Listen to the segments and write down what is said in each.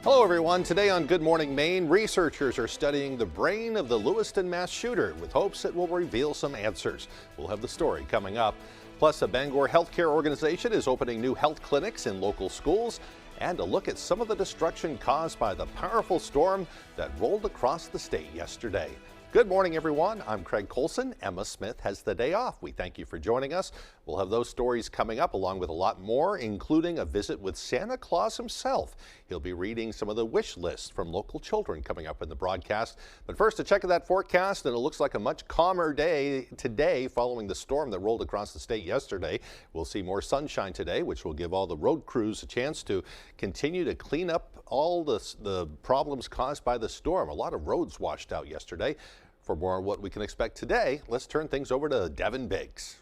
Hello everyone. Today on Good Morning Maine, researchers are studying the brain of the Lewiston mass shooter with hopes it will reveal some answers. We'll have the story coming up. Plus, a Bangor healthcare organization is opening new health clinics in local schools, and a look at some of the destruction caused by the powerful storm that rolled across the state yesterday. Good morning, everyone. I'm Craig Colson. Emma Smith has the day off. We thank you for joining us. We'll have those stories coming up along with a lot more, including a visit with Santa Claus himself. He'll be reading some of the wish lists from local children coming up in the broadcast. But first, a check of that forecast, and it looks like a much calmer day today following the storm that rolled across the state yesterday. We'll see more sunshine today, which will give all the road crews a chance to continue to clean up all the problems caused by the storm. A lot of roads washed out yesterday. For more on what we can expect today, let's turn things over to Devin Biggs.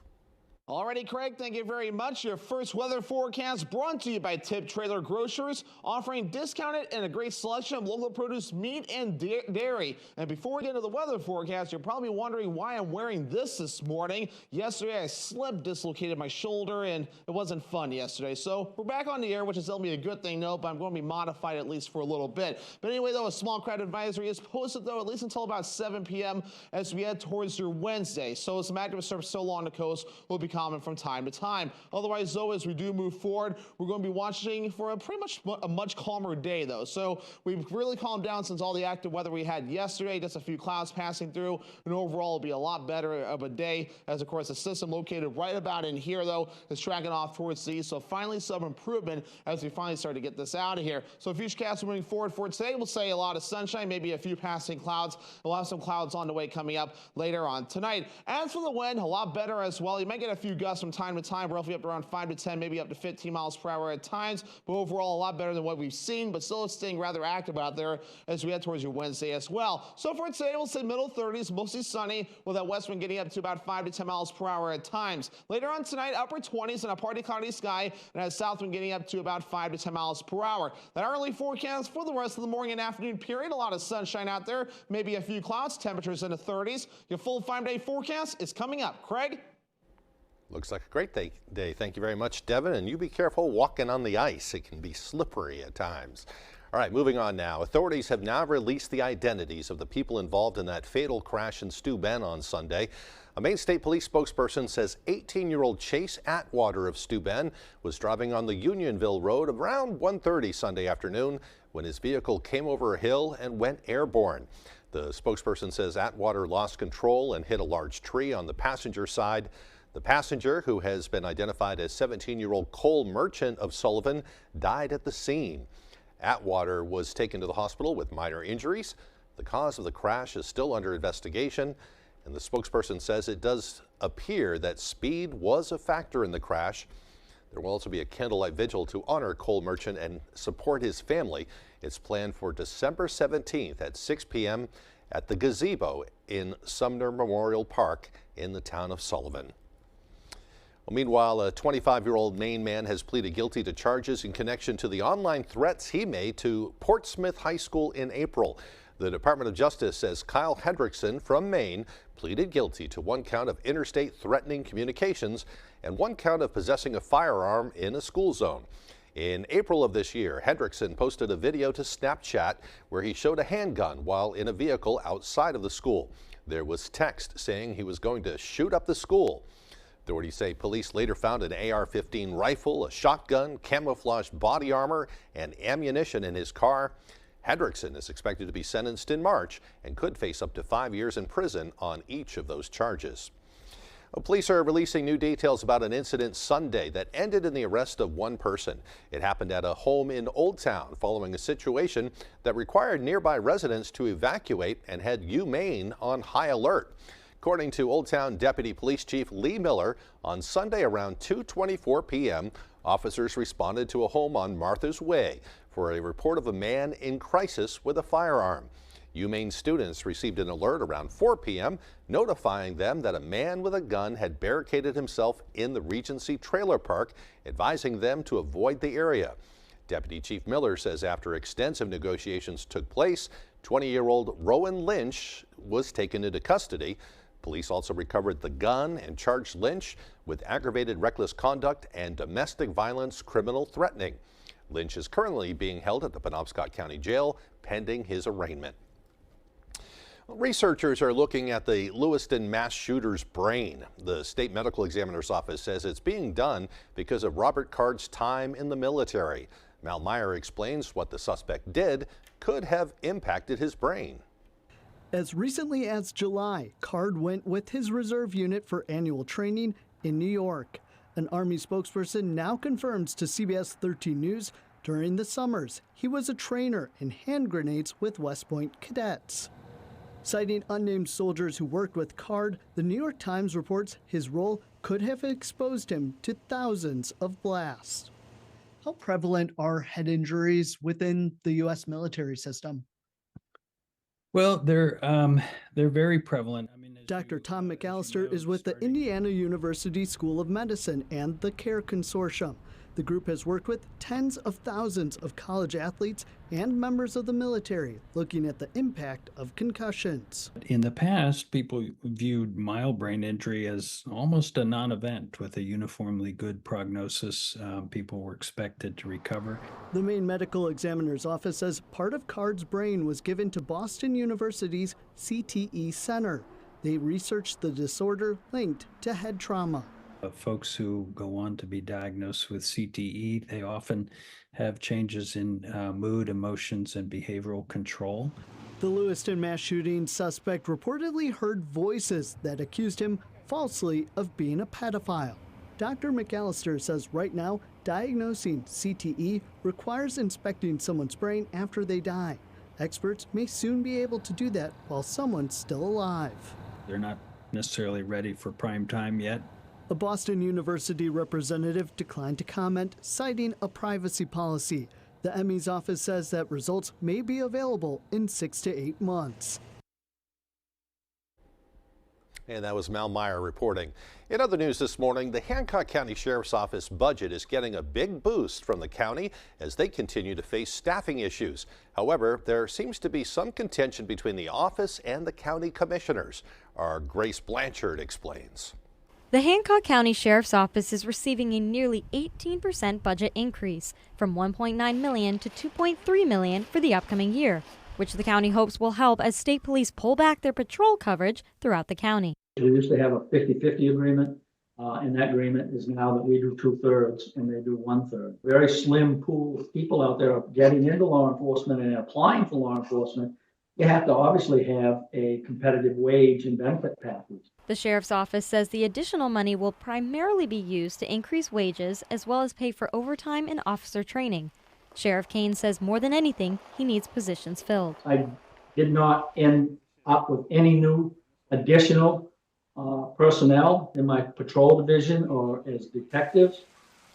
Alrighty, Craig, thank you very much. Your first weather forecast brought to you by Tip Trailer Grocers, offering discounted and a great selection of local produce, meat, and dairy. And before we get into the weather forecast, you're probably wondering why I'm wearing this morning. Yesterday, I slipped, dislocated my shoulder, and it wasn't fun yesterday. So we're back on the air, which is going to be a good thing, no, but I'm going to be modified at least for a little bit. But anyway, though, a small crowd advisory is posted, though, at least until about 7 p.m. as we head towards your Wednesday. So some active surface so along the coast will be common from time to time. Otherwise, though, as we do move forward, we're going to be watching for a much calmer day, though. So we've really calmed down since all the active weather we had yesterday. Just a few clouds passing through, and overall, it'll be a lot better of a day. As of course, the system located right about in here, though, is tracking off towards the east. So finally, some improvement as we finally start to get this out of here. So futurecast moving forward for today, we'll say a lot of sunshine, maybe a few passing clouds. We'll have some clouds on the way coming up later on tonight. As for the wind, a lot better as well. You might get a few gusts from time to time, roughly up to around 5 to 10, maybe up to 15 miles per hour at times, but overall a lot better than what we've seen, but still it's staying rather active out there as we head towards your Wednesday as well. So for today, we'll say middle 30s, mostly sunny, with that west wind getting up to about 5 to 10 miles per hour at times. Later on tonight, upper 20s and a partly cloudy sky, and that south wind getting up to about 5 to 10 miles per hour. That early forecast for the rest of the morning and afternoon period, a lot of sunshine out there, maybe a few clouds, temperatures in the 30s. Your full 5-day forecast is coming up. Craig? Looks like a great day. Thank you very much, Devin. And you be careful walking on the ice. It can be slippery at times. All right, moving on now. Authorities have now released the identities of the people involved in that fatal crash in Steuben on Sunday. A Maine State Police spokesperson says 18-year-old Chase Atwater of Steuben was driving on the Unionville Road around 1:30 Sunday afternoon when his vehicle came over a hill and went airborne. The spokesperson says Atwater lost control and hit a large tree on the passenger side. The passenger, who has been identified as 17-year-old Cole Merchant of Sullivan, died at the scene. Atwater was taken to the hospital with minor injuries. The cause of the crash is still under investigation, and the spokesperson says it does appear that speed was a factor in the crash. There will also be a candlelight vigil to honor Cole Merchant and support his family. It's planned for December 17th at 6 p.m. at the gazebo in Sumner Memorial Park in the town of Sullivan. Meanwhile, a 25-year-old Maine man has pleaded guilty to charges in connection to the online threats he made to Portsmouth High School in April. The Department of Justice says Kyle Hendrickson from Maine pleaded guilty to 1 count of interstate threatening communications and 1 count of possessing a firearm in a school zone. In April of this year, Hendrickson posted a video to Snapchat where he showed a handgun while in a vehicle outside of the school. There was text saying he was going to shoot up the school. Authorities say police later found an AR-15 rifle, a shotgun, camouflaged body armor, and ammunition in his car. Hendrickson is expected to be sentenced in March and could face up to 5 years in prison on each of those charges. Police are releasing new details about an incident Sunday that ended in the arrest of 1 person. It happened at a home in Old Town following a situation that required nearby residents to evacuate and had UMaine on high alert. According to Old Town Deputy Police Chief Lee Miller, on Sunday around 2:24 p.m., officers responded to a home on Martha's Way for a report of a man in crisis with a firearm. UMaine students received an alert around 4 p.m. notifying them that a man with a gun had barricaded himself in the Regency Trailer Park, advising them to avoid the area. Deputy Chief Miller says after extensive negotiations took place, 20-year-old Rowan Lynch was taken into custody. Police also recovered the gun and charged Lynch with aggravated reckless conduct and domestic violence criminal threatening. Lynch is currently being held at the Penobscot County Jail pending his arraignment. Researchers are looking at the Lewiston mass shooter's brain. The state medical examiner's office says it's being done because of Robert Card's time in the military. Mal Meyer explains what the suspect did could have impacted his brain. As recently as July, Card went with his reserve unit for annual training in New York. An Army spokesperson now confirms to CBS 13 News during the summers he was a trainer in hand grenades with West Point cadets. Citing unnamed soldiers who worked with Card, the New York Times reports his role could have exposed him to thousands of blasts. How prevalent are head injuries within the U.S. military system? Well, they're very prevalent. I mean, Dr. Tom McAllister is with the Indiana University School of Medicine and the CARE Consortium. The group has worked with tens of thousands of college athletes and members of the military, looking at the impact of concussions. In the past, people viewed mild brain injury as almost a non-event with a uniformly good prognosis. People were expected to recover. The Maine Medical Examiner's Office says part of Card's brain was given to Boston University's CTE Center. They researched the disorder linked to head trauma. Folks who go on to be diagnosed with CTE, they often have changes in mood, emotions, and behavioral control. The Lewiston mass shooting suspect reportedly heard voices that accused him falsely of being a pedophile. Dr. McAllister says right now, diagnosing CTE requires inspecting someone's brain after they die. Experts may soon be able to do that while someone's still alive. They're not necessarily ready for prime time yet. A Boston University representative declined to comment, citing a privacy policy. The ME's office says that results may be available in 6 to 8 months. And that was Mal Meyer reporting. In other news this morning, the Hancock County Sheriff's Office budget is getting a big boost from the county as they continue to face staffing issues. However, there seems to be some contention between the office and the county commissioners. Our Grace Blanchard explains. The Hancock County Sheriff's Office is receiving a nearly 18% budget increase from $1.9 million to $2.3 million for the upcoming year, which the county hopes will help as state police pull back their patrol coverage throughout the county. We used to have a 50-50 agreement, and that agreement is now that we do 2/3 and they do 1/3. Very slim pool of people out there getting into law enforcement and applying for law enforcement. You have to obviously have a competitive wage and benefit package. The Sheriff's Office says the additional money will primarily be used to increase wages as well as pay for overtime and officer training. Sheriff Kane says more than anything, he needs positions filled. I did not end up with any new additional personnel in my patrol division or as detectives.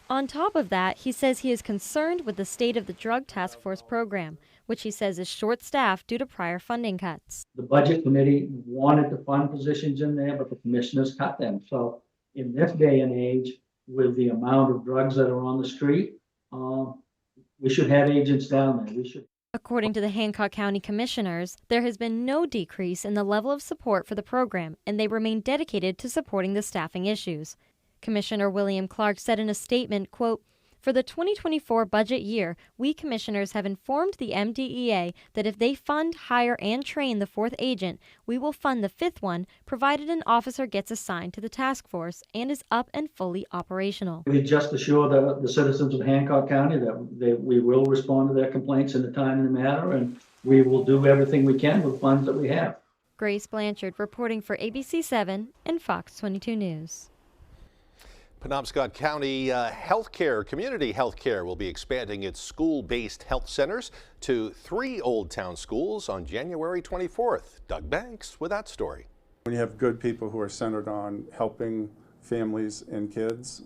On top of that, he says he is concerned with the state of the Drug Task Force program, which he says is short-staffed due to prior funding cuts. The budget committee wanted to fund positions in there, but the commissioners cut them. So in this day and age, with the amount of drugs that are on the street, we should have agents down there. We should. According to the Hancock County Commissioners, there has been no decrease in the level of support for the program, and they remain dedicated to supporting the staffing issues. Commissioner William Clark said in a statement, quote, "For the 2024 budget year, we commissioners have informed the MDEA that if they fund, hire, and train the fourth agent, we will fund the fifth one, provided an officer gets assigned to the task force and is up and fully operational." We just assure the citizens of Hancock County that we will respond to their complaints in a timely manner, and we will do everything we can with funds that we have. Grace Blanchard reporting for ABC 7 and Fox 22 News. Penobscot County Community Healthcare will be expanding its school-based health centers to 3 Old Town schools on January 24th. Doug Banks with that story. When you have good people who are centered on helping families and kids,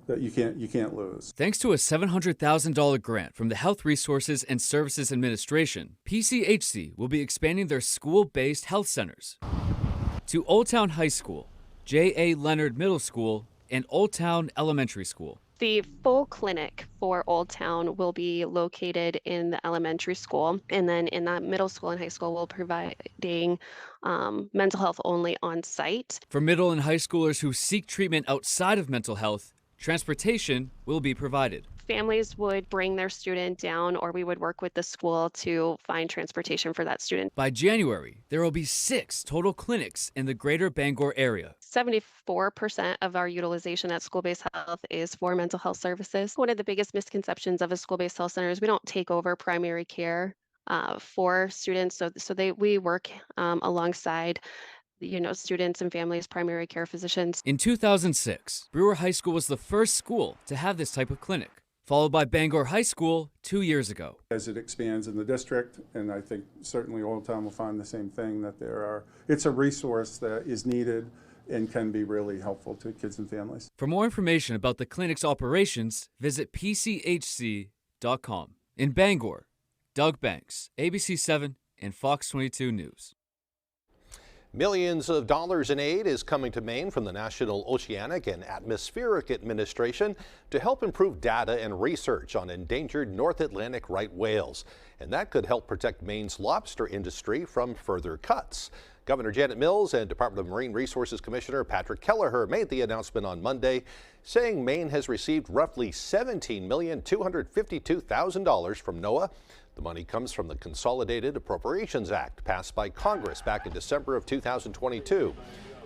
that you can't lose. Thanks to a $700,000 grant from the Health Resources and Services Administration, PCHC will be expanding their school-based health centers to Old Town High School, J.A. Leonard Middle School, and Old Town Elementary School. The full clinic for Old Town will be located in the elementary school, and then in that middle school and high school, we'll providing mental health only on site. For middle and high schoolers who seek treatment outside of mental health, transportation will be provided. Families would bring their student down, or we would work with the school to find transportation for that student. By January, there will be 6 total clinics in the greater Bangor area. 74% of our utilization at school-based health is for mental health services. One of the biggest misconceptions of a school-based health center is we don't take over primary care for students. We work alongside students and families, primary care physicians. In 2006, Brewer High School was the first school to have this type of clinic, followed by Bangor High School 2 years ago. As it expands in the district, and I think certainly Old Town will find the same thing, that it's a resource that is needed and can be really helpful to kids and families. For more information about the clinic's operations, visit pchc.com. In Bangor, Doug Banks, ABC7 and Fox 22 News. Millions of dollars in aid is coming to Maine from the National Oceanic and Atmospheric Administration to help improve data and research on endangered North Atlantic right whales. And that could help protect Maine's lobster industry from further cuts. Governor Janet Mills and Department of Marine Resources Commissioner Patrick Kelleher made the announcement on Monday, saying Maine has received roughly $17,252,000 from NOAA. The money comes from the Consolidated Appropriations Act passed by Congress back in December of 2022,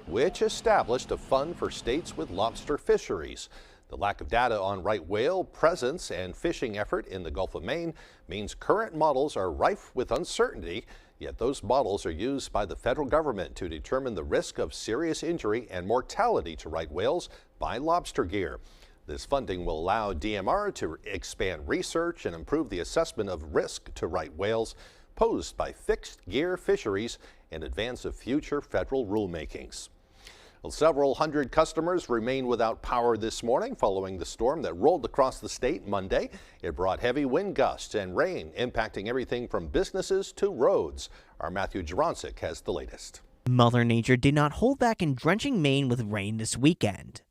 which established a fund for states with lobster fisheries. The lack of data on right whale presence and fishing effort in the Gulf of Maine means current models are rife with uncertainty, yet those models are used by the federal government to determine the risk of serious injury and mortality to right whales by lobster gear. This funding will allow DMR to expand research and improve the assessment of risk to right whales posed by fixed gear fisheries in advance of future federal rulemakings. Well, several hundred customers remain without power this morning following the storm that rolled across the state Monday. It brought heavy wind gusts and rain, impacting everything from businesses to roads. Our Matthew Jurancic has the latest. Mother Nature did not hold back in drenching Maine with rain this weekend.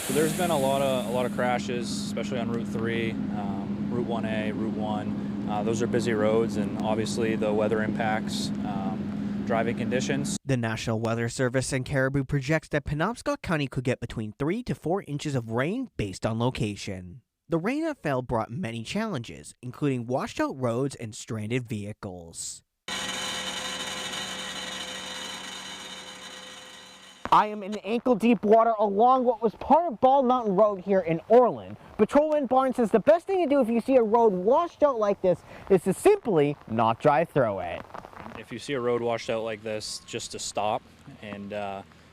So there's been a lot of crashes, especially on Route 3, Route 1A, Route 1. Those are busy roads, and obviously the weather impacts driving conditions. The National Weather Service in Caribou projects that Penobscot County could get between 3 to 4 inches of rain based on location. The rain that fell brought many challenges, including washed out roads and stranded vehicles. I am in ankle-deep water along what was part of Bald Mountain Road here in Orland. Patrolman Barnes says the best thing to do if you see a road washed out like this is to simply not drive through it. If you see a road washed out like this, just to stop and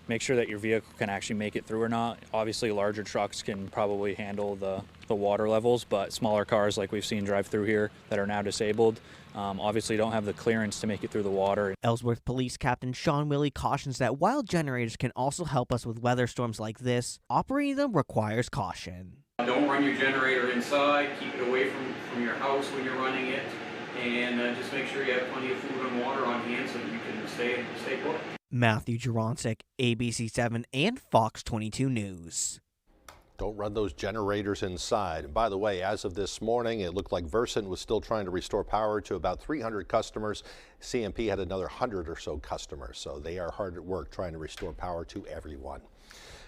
make sure that your vehicle can actually make it through or not. Obviously, larger trucks can probably handle the water levels, but smaller cars like we've seen drive through here that are now disabled obviously don't have the clearance to make it through the water. Ellsworth Police Captain Sean Willey cautions that while generators can also help us with weather storms like this, operating them requires caution. Don't run your generator inside, keep it away from your house when you're running it, and just make sure you have plenty of food and water on hand so that you can stay put. Matthew Jurancic, ABC7 and Fox 22 News. Don't run those generators inside. And by the way, as of this morning, it looked like Versant was still trying to restore power to about 300 customers. CMP had another 100 or so customers, so they are hard at work trying to restore power to everyone.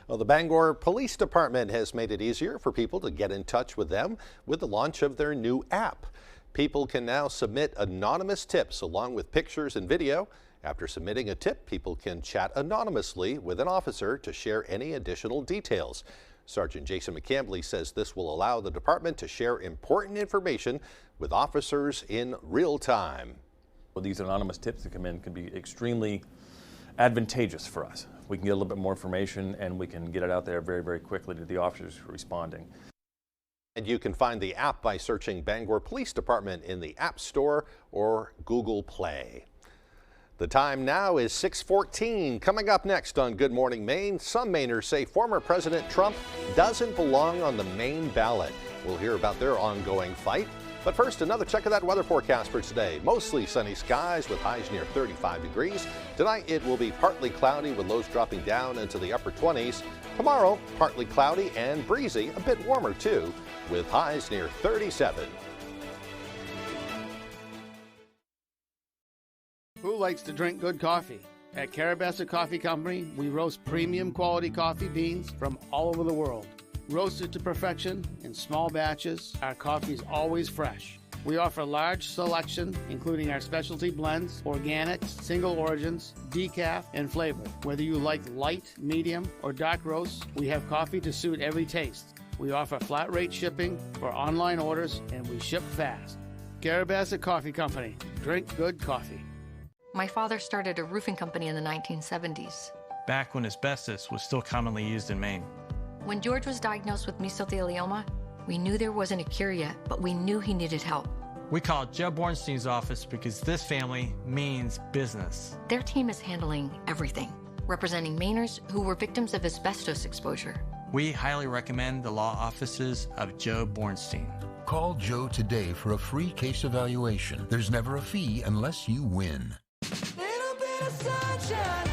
Well, the Bangor Police Department has made it easier for people to get in touch with them with the launch of their new app. People can now submit anonymous tips along with pictures and video. After submitting a tip, people can chat anonymously with an officer to share any additional details. Sergeant Jason McCambley says this will allow the department to share important information with officers in real time. Well, these anonymous tips that come in can be extremely advantageous for us. We can get a little bit more information and we can get it out there very, very quickly to the officers responding. And you can find the app by searching Bangor Police Department in the App Store or Google Play. The time now is 6:14. Coming up next on Good Morning Maine, some Mainers say former President Trump doesn't belong on the Maine ballot. We'll hear about their ongoing fight. But first, another check of that weather forecast for today. Mostly sunny skies with highs near 35 degrees. Tonight, it will be partly cloudy with lows dropping down into the upper 20s. Tomorrow, partly cloudy and breezy, a bit warmer too, with highs near 37. Who likes to drink good coffee? At Carabassa Coffee Company, we roast premium quality coffee beans from all over the world. Roasted to perfection in small batches, our coffee is always fresh. We offer a large selection, including our specialty blends, organics, single origins, decaf, and flavor. Whether you like light, medium, or dark roasts, we have coffee to suit every taste. We offer flat rate shipping for online orders, and we ship fast. Garabasset Coffee Company. Drink good coffee. My father started a roofing company in the 1970s. Back when asbestos was still commonly used in Maine. When George was diagnosed with mesothelioma, we knew there wasn't a cure yet, but we knew he needed help. We called Joe Bornstein's office because this family means business. Their team is handling everything, representing Mainers who were victims of asbestos exposure. We highly recommend the law offices of Joe Bornstein. Call Joe today for a free case evaluation. There's never a fee unless you win. Little bit of sunshine.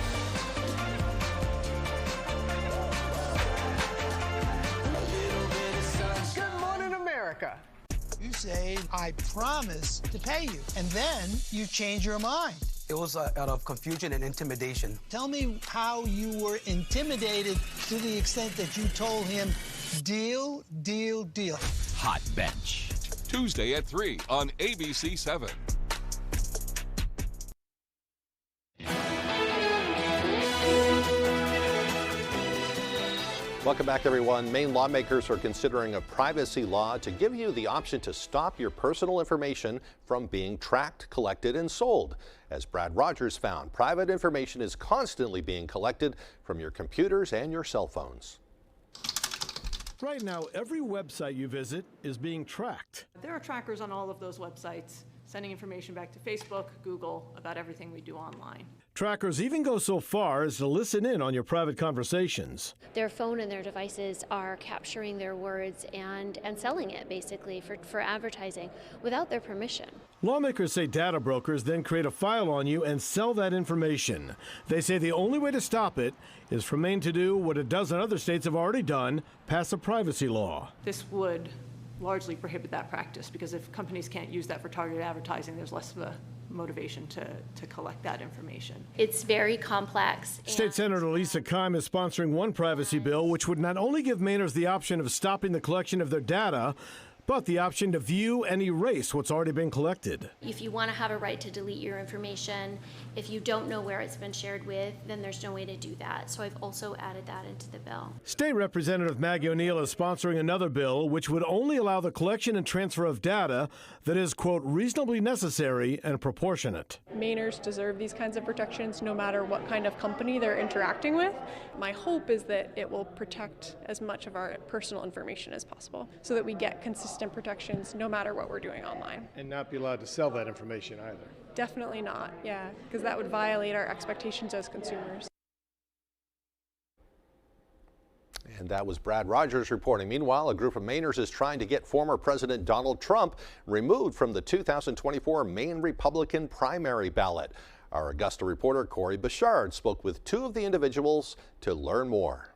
Good morning, America. You say, I promise to pay you, and then you change your mind. It was out of confusion and intimidation. Tell me how you were intimidated to the extent that you told him, deal, deal, deal. Hot Bench. Tuesday at 3 on ABC 7. Welcome back, everyone. Maine lawmakers are considering a privacy law to give you the option to stop your personal information from being tracked, collected, and sold. As Brad Rogers found, private information is constantly being collected from your computers and your cell phones. Right now, every website you visit is being tracked. There are trackers on all of those websites, sending information back to Facebook, Google, about everything we do online. Trackers even go so far as to listen in on your private conversations. Their phone and their devices are capturing their words and selling it, basically, for advertising without their permission. Lawmakers say data brokers then create a file on you and sell that information. They say the only way to stop it is for Maine to do what a dozen other states have already done, pass a privacy law. This would largely prohibit that practice, because if companies can't use that for targeted advertising, there's less of a motivation to collect that information. It's very complex. State Senator Lisa Keim is sponsoring one privacy bill which would not only give Mainers the option of stopping the collection of their data, but the option to view and erase what's already been collected. If you want to have a right to delete your information, if you don't know where it's been shared with, then there's no way to do that. So I've also added that into the bill. State Representative Maggie O'Neill is sponsoring another bill which would only allow the collection and transfer of data that is, quote, reasonably necessary and proportionate. Mainers deserve these kinds of protections no matter what kind of company they're interacting with. My hope is that it will protect as much of our personal information as possible so that we get consistent protections no matter what we're doing online. And not be allowed to sell that information either. Definitely not, yeah, because that would violate our expectations as consumers. And that was Brad Rogers reporting. Meanwhile, a group of Mainers is trying to get former President Donald Trump removed from the 2024 Maine Republican primary ballot. Our Augusta reporter Corey Bouchard spoke with two of the individuals to learn more.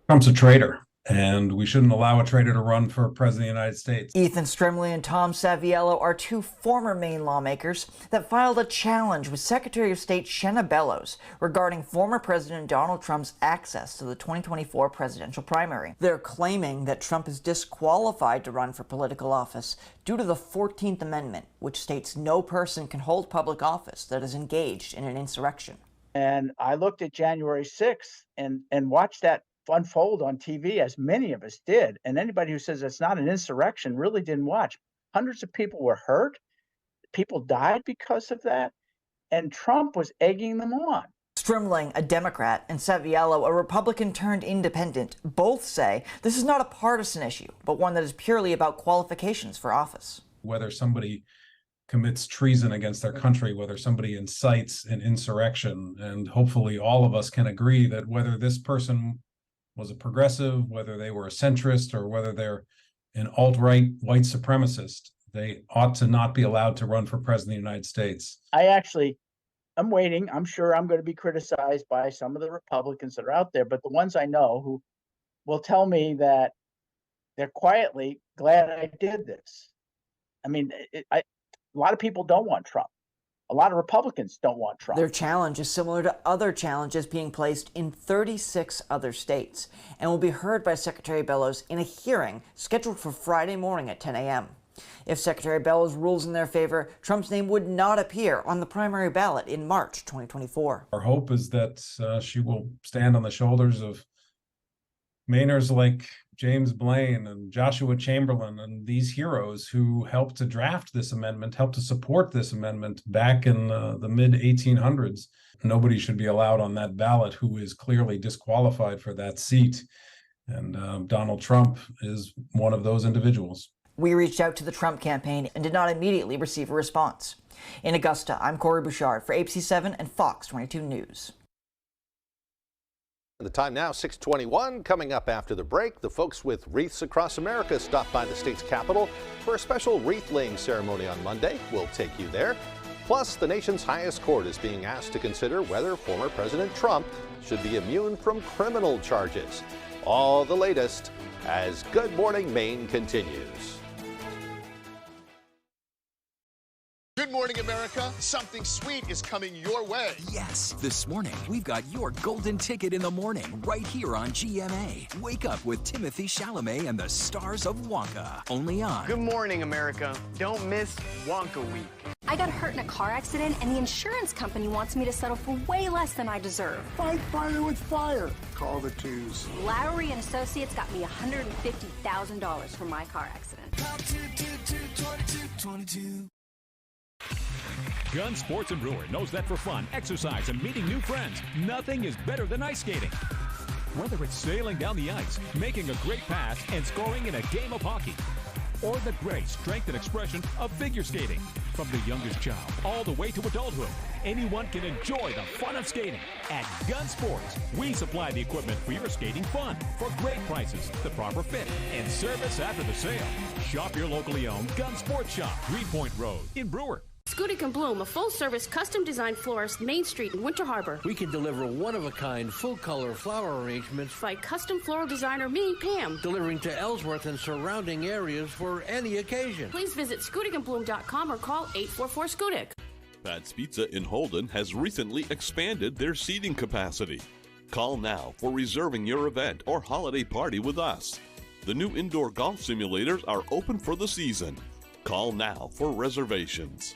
Trump's a traitor, and we shouldn't allow a traitor to run for president of the United States. Ethan Strimley and Tom Saviello are two former Maine lawmakers that filed a challenge with Secretary of State Shenna Bellows regarding former President Donald Trump's access to the 2024 presidential primary. They're claiming that Trump is disqualified to run for political office due to the 14th Amendment, which states no person can hold public office that is engaged in an insurrection. And I looked at January 6th and watched that unfold on TV, as many of us did. And anybody who says it's not an insurrection really didn't watch. Hundreds of people were hurt. People died because of that. And Trump was egging them on. Strimling, a Democrat, and Saviello, a Republican turned independent, both say this is not a partisan issue, but one that is purely about qualifications for office. Whether somebody commits treason against their country, whether somebody incites an insurrection, and hopefully all of us can agree that whether this person was a progressive, whether they were a centrist, or whether they're an alt-right white supremacist, they ought to not be allowed to run for president of the United States. I'm waiting. I'm sure I'm going to be criticized by some of the Republicans that are out there, but the ones I know who will tell me that they're quietly glad I did this. I mean, a lot of people don't want Trump. A lot of Republicans don't want Trump. Their challenge is similar to other challenges being placed in 36 other states and will be heard by Secretary Bellows in a hearing scheduled for Friday morning at 10 a.m. If Secretary Bellows rules in their favor, Trump's name would not appear on the primary ballot in March 2024. Our hope is that she will stand on the shoulders of Mainers like James Blaine and Joshua Chamberlain and these heroes who helped to draft this amendment, helped to support this amendment back in the mid-1800s. Nobody should be allowed on that ballot who is clearly disqualified for that seat. And Donald Trump is one of those individuals. We reached out to the Trump campaign and did not immediately receive a response. In Augusta, I'm Corey Bouchard for ABC 7 and Fox 22 News. The time now, 6:21. Coming up after the break, the folks with Wreaths Across America stopped by the state's capital for a special wreath-laying ceremony on Monday. We'll take you there. Plus, the nation's highest court is being asked to consider whether former President Trump should be immune from criminal charges. All the latest as Good Morning Maine continues. Good morning, America. Something sweet is coming your way. Yes, this morning we've got your golden ticket in the morning right here on GMA. Wake up with Timothy Chalamet and the stars of Wonka. Only on. Good morning, America. Don't miss Wonka Week. I got hurt in a car accident, and the insurance company wants me to settle for way less than I deserve. Fight fire with fire. Call the twos. Lowry and Associates got me $150,000 for my car accident. Call 222-2222. Gun Sports and Brewer knows that for fun, exercise, and meeting new friends, nothing is better than ice skating. Whether it's sailing down the ice, making a great pass, and scoring in a game of hockey, or the grace, strength, and expression of figure skating. From the youngest child all the way to adulthood, anyone can enjoy the fun of skating. At Gun Sports, we supply the equipment for your skating fun for great prices, the proper fit, and service after the sale. Shop your locally owned Gun Sports Shop, Greenpoint Road in Brewer. Scudic and Bloom, a full-service, custom-designed florist, Main Street in Winter Harbor. We can deliver one-of-a-kind, full-color flower arrangements by custom floral designer me, Pam. Delivering to Ellsworth and surrounding areas for any occasion. Please visit scudicandbloom.com or call 844-SCUDIC. Pat's Pizza in Holden has recently expanded their seating capacity. Call now for reserving your event or holiday party with us. The new indoor golf simulators are open for the season. Call now for reservations.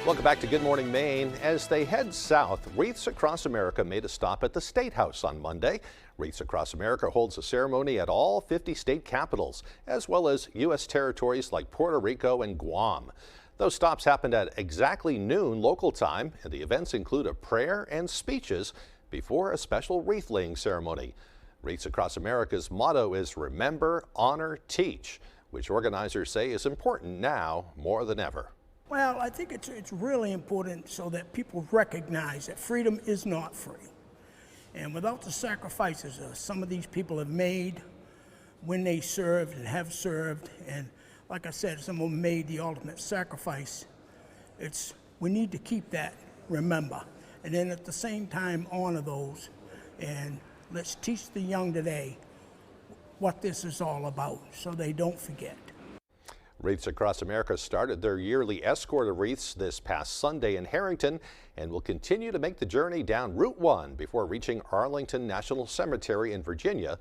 Welcome back to Good Morning Maine. As they head south, Wreaths Across America made a stop at the State House on Monday. Wreaths Across America holds a ceremony at all 50 state capitals, as well as U.S. territories like Puerto Rico and Guam. Those stops happened at exactly noon local time, and the events include a prayer and speeches before a special wreath-laying ceremony. Wreaths Across America's motto is Remember, Honor, Teach, which organizers say is important now more than ever. Well, I think it's really important so that people recognize that freedom is not free. And without the sacrifices some of these people have made when they served and have served, and like I said, some of them made the ultimate sacrifice, we need to keep that, remember. And then at the same time, honor those. And let's teach the young today what this is all about so they don't forget. Wreaths Across America started their yearly escort of wreaths this past Sunday in Harrington and will continue to make the journey down Route 1 before reaching Arlington National Cemetery in Virginia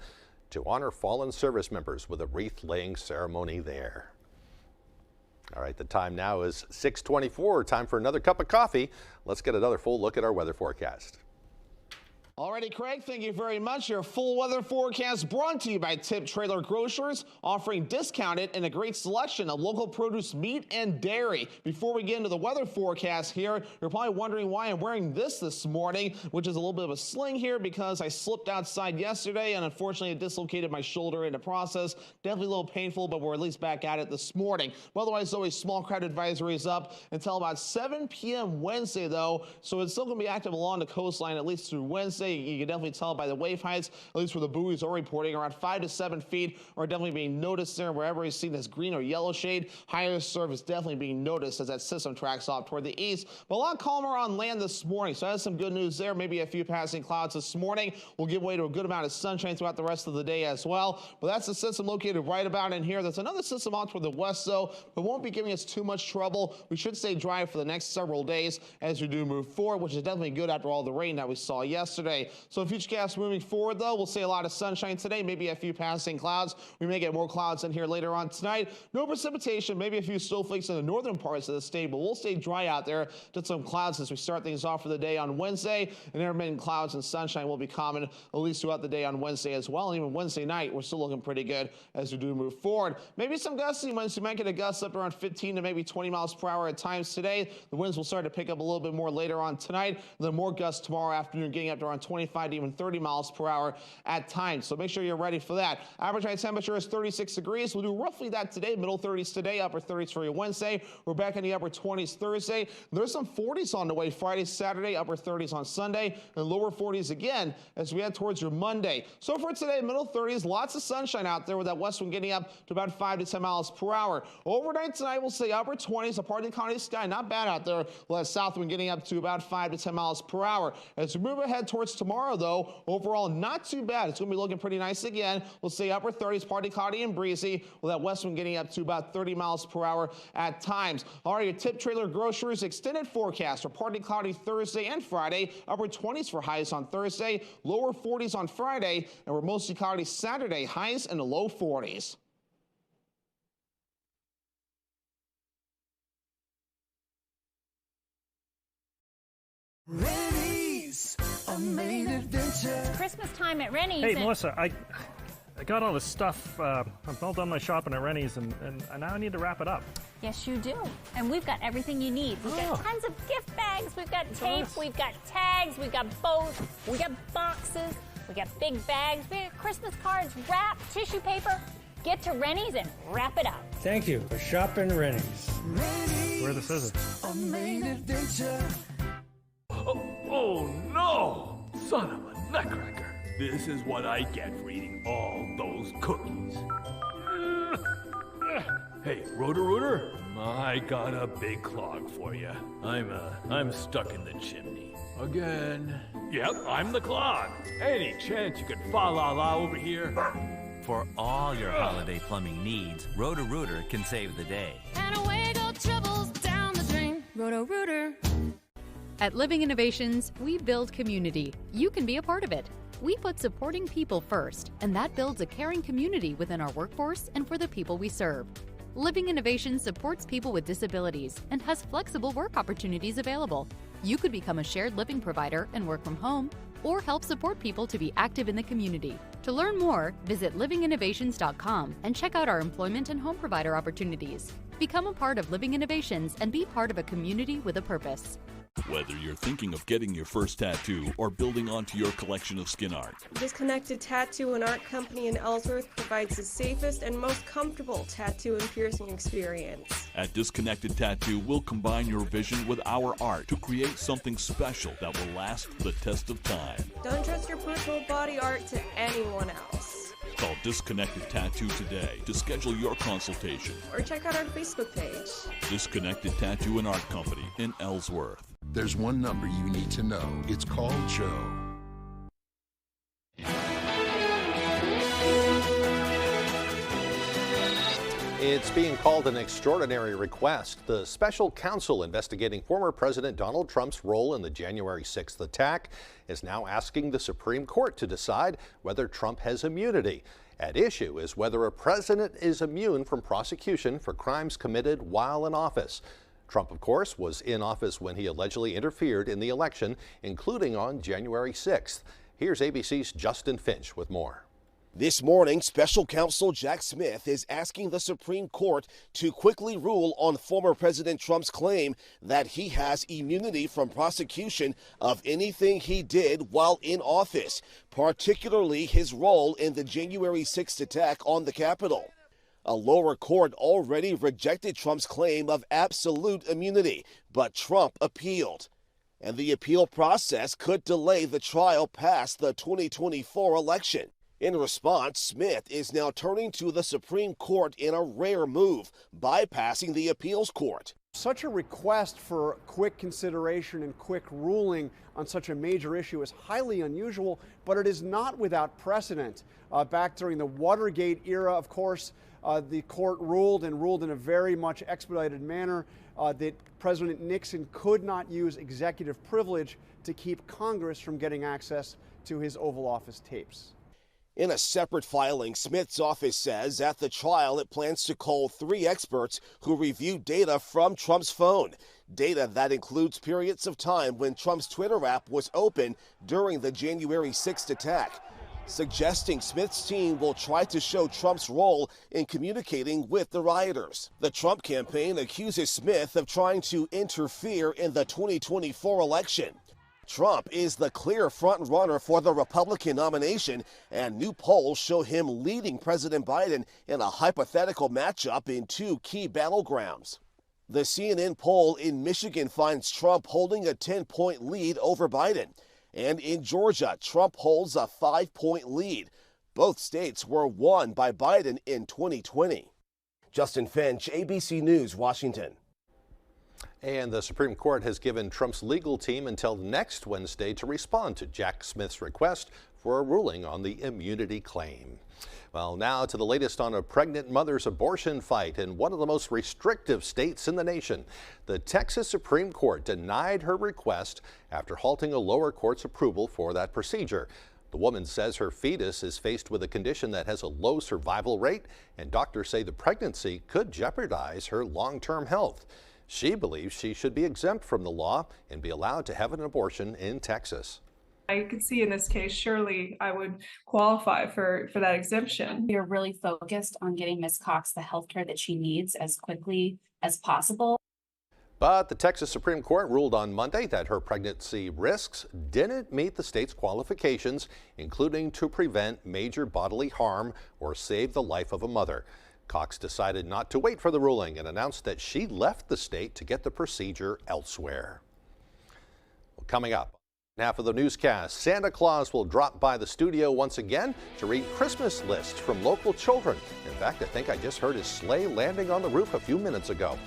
to honor fallen service members with a wreath-laying ceremony there. All right, the time now is 6:24. Time for another cup of coffee. Let's get another full look at our weather forecast. Alrighty, Craig, thank you very much. Your full weather forecast brought to you by Tip Trailer Grocers, offering discounted and a great selection of local produce, meat, and dairy. Before we get into the weather forecast here, you're probably wondering why I'm wearing this morning, which is a little bit of a sling here because I slipped outside yesterday and unfortunately it dislocated my shoulder in the process. Definitely a little painful, but we're at least back at it this morning. Otherwise, always small crowd advisory is up until about 7 p.m. Wednesday, though, so it's still going to be active along the coastline at least through Wednesday. Thursday. You can definitely tell by the wave heights, at least where the buoys are reporting, around 5 to 7 feet are definitely being noticed there. Wherever you've seen this green or yellow shade, higher surf is definitely being noticed as that system tracks off toward the east. But a lot calmer on land this morning, so that's some good news there. Maybe a few passing clouds this morning will give way to a good amount of sunshine throughout the rest of the day as well. But that's the system located right about in here. There's another system out toward the west, though, but won't be giving us too much trouble. We should stay dry for the next several days as we do move forward, which is definitely good after all the rain that we saw yesterday. So futurecast moving forward, though, we'll see a lot of sunshine today, maybe a few passing clouds. We may get more clouds in here later on tonight. No precipitation, maybe a few snowflakes in the northern parts of the state, but we'll stay dry out there. Just some clouds as we start things off for the day on Wednesday, and intermittent clouds and sunshine will be common at least throughout the day on Wednesday as well. And even Wednesday night, we're still looking pretty good as we do move forward. Maybe some gusty winds. We might get a gust up around 15 to maybe 20 miles per hour at times today. The winds will start to pick up a little bit more later on tonight, and then more gusts tomorrow afternoon, getting up to around 25 to even 30 miles per hour at times. So make sure you're ready for that. Average high temperature is 36 degrees. We'll do roughly that today, middle 30s today, upper 30s for your Wednesday. We're back in the upper 20s Thursday. There's some 40s on the way Friday, Saturday, upper 30s on Sunday, and lower 40s again as we head towards your Monday. So for today, middle 30s, lots of sunshine out there with that west wind getting up to about 5 to 10 miles per hour. Overnight tonight, we'll say upper 20s, a part of the county sky, not bad out there. We'll have south wind getting up to about 5 to 10 miles per hour. As we move ahead towards tomorrow, though, overall not too bad. It's going to be looking pretty nice again. We'll say upper 30s, partly cloudy and breezy, with that west wind getting up to about 30 miles per hour at times. All right, your tip trailer grocers extended forecast for partly cloudy Thursday and Friday, upper 20s for highs on Thursday, lower 40s on Friday, and we're mostly cloudy Saturday, highs in the low 40s. Rennie's, a main adventure. Christmas time at Rennie's. Hey, Melissa, I got all this stuff. I've all done my shopping at Rennie's, and now I need to wrap it up. Yes, you do. And we've got everything you need. We've got tons of gift bags. We've got tape. We've got tags. We've got bows. We got boxes. We got big bags. We got Christmas cards, wrap, tissue paper. Get to Rennie's and wrap it up. Thank you for shopping Rennie's. Rennie's, where are the scissors? A main adventure. Oh no! Son of a nutcracker. This is what I get for eating all those cookies. Hey, Roto-Rooter, I got a big clog for you. I'm stuck in the chimney. Again. Yep, I'm the clog. Any chance you could fa-la-la over here? For all your holiday plumbing needs, Roto-Rooter can save the day. And away go troubles down the drain. Roto-Rooter. At Living Innovations, we build community. You can be a part of it. We put supporting people first, and that builds a caring community within our workforce and for the people we serve. Living Innovations supports people with disabilities and has flexible work opportunities available. You could become a shared living provider and work from home, or help support people to be active in the community. To learn more, visit livinginnovations.com and check out our employment and home provider opportunities. Become a part of Living Innovations and be part of a community with a purpose. Whether you're thinking of getting your first tattoo or building onto your collection of skin art, Disconnected Tattoo and Art Company in Ellsworth provides the safest and most comfortable tattoo and piercing experience. at Disconnected Tattoo, we'll combine your vision with our art to create something special that will last the test of time. Don't trust your personal body art to anyone else. Call Disconnected Tattoo today to schedule your consultation. Or check out our Facebook page. Disconnected Tattoo and Art Company in Ellsworth. There's one number you need to know. It's called Joe. It's being called an extraordinary request. The special counsel investigating former President Donald Trump's role in the January 6th attack is now asking the Supreme Court to decide whether Trump has immunity. At issue is whether a president is immune from prosecution for crimes committed while in office. Trump, of course, was in office when he allegedly interfered in the election, including on January 6th. Here's ABC's Justin Finch with more. This morning, special counsel Jack Smith is asking the Supreme Court to quickly rule on former President Trump's claim that he has immunity from prosecution of anything he did while in office, particularly his role in the January 6th attack on the Capitol. A lower court already rejected Trump's claim of absolute immunity, but Trump appealed. and the appeal process could delay the trial past the 2024 election. In response, Smith is now turning to the Supreme Court in a rare move, bypassing the appeals court. Such a request for quick consideration and quick ruling on such a major issue is highly unusual, but it is not without precedent. Back during the Watergate era, of course, the court ruled in a very much expedited manner that President Nixon could not use executive privilege to keep Congress from getting access to his Oval Office tapes. In a separate filing, Smith's office says at the trial it plans to call 3 experts who reviewed data from Trump's phone. Data that includes periods of time when Trump's Twitter app was open during the January 6th attack, suggesting Smith's team will try to show Trump's role in communicating with the rioters. The Trump campaign accuses Smith of trying to interfere in the 2024 election. Trump is the clear front-runner for the Republican nomination, and new polls show him leading President Biden in a hypothetical matchup in 2 key battlegrounds. The CNN poll in Michigan finds Trump holding a 10-point lead over Biden. And in Georgia, Trump holds a 5-point lead. Both states were won by Biden in 2020. Justin Finch, ABC News, Washington. And the Supreme Court has given Trump's legal team until next Wednesday to respond to Jack Smith's request for a ruling on the immunity claim. Well, now to the latest on a pregnant mother's abortion fight in one of the most restrictive states in the nation. The Texas Supreme Court denied her request after halting a lower court's approval for that procedure. The woman says her fetus is faced with a condition that has a low survival rate, and doctors say the pregnancy could jeopardize her long-term health. She believes she should be exempt from the law and be allowed to have an abortion in Texas. I could see in this case, surely I would qualify for that exemption. We are really focused on getting Ms. Cox the health care that she needs as quickly as possible. But the Texas Supreme Court ruled on Monday that her pregnancy risks didn't meet the state's qualifications, including to prevent major bodily harm or save the life of a mother. Cox decided not to wait for the ruling and announced that she left the state to get the procedure elsewhere. Well, coming up, half of the newscast, Santa Claus will drop by the studio once again to read Christmas lists from local children. In fact, I think I just heard his sleigh landing on the roof a few minutes ago.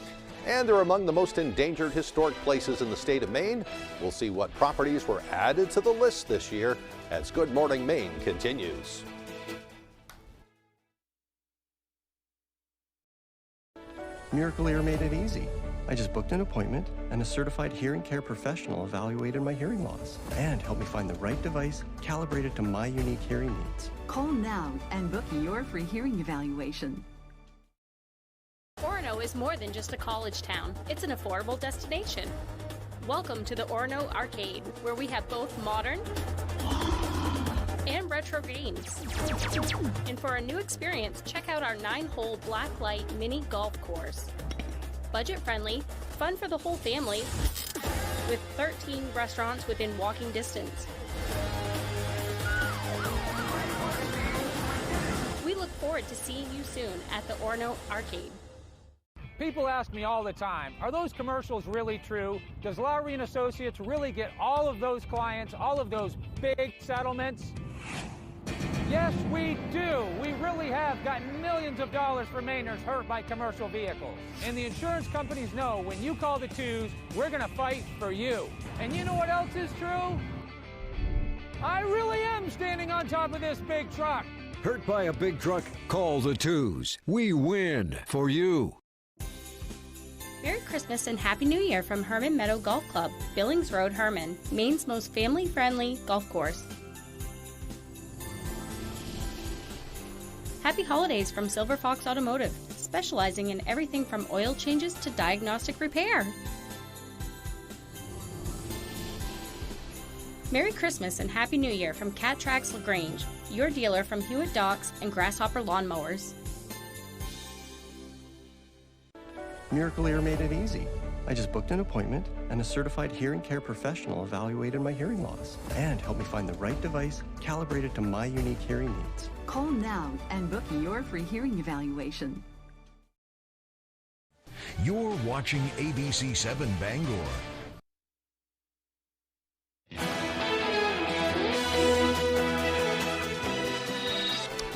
And they're among the most endangered historic places in the state of Maine. We'll see what properties were added to the list this year as Good Morning Maine continues. Miracle Ear made it easy. I just booked an appointment, and a certified hearing care professional evaluated my hearing loss and helped me find the right device calibrated to my unique hearing needs. Call now and book your free hearing evaluation. Orono is more than just a college town. It's an affordable destination. Welcome to the Orono Arcade, where we have both modern and retro games. And for a new experience, check out our 9-hole blacklight mini golf course. Budget-friendly, fun for the whole family, with 13 restaurants within walking distance. We look forward to seeing you soon at the Orono Arcade. People ask me all the time, are those commercials really true? Does Lowry & Associates really get all of those clients, all of those big settlements? Yes, we do. We really have gotten millions of dollars for Mainers hurt by commercial vehicles. And the insurance companies know when you call the twos, we're going to fight for you. And you know what else is true? I really am standing on top of this big truck. Hurt by a big truck? Call the twos. We win for you. Merry Christmas and Happy New Year from Herman Meadow Golf Club, Billings Road, Herman, Maine's most family-friendly golf course. Happy holidays from Silver Fox Automotive, specializing in everything from oil changes to diagnostic repair. Merry Christmas and Happy New Year from Cat Tracks LaGrange, your dealer from Hewitt Docks and Grasshopper Lawnmowers. Miracle Ear made it easy. I just booked an appointment, and a certified hearing care professional evaluated my hearing loss and helped me find the right device calibrated to my unique hearing needs. Call now and book your free hearing evaluation. You're watching ABC 7 Bangor.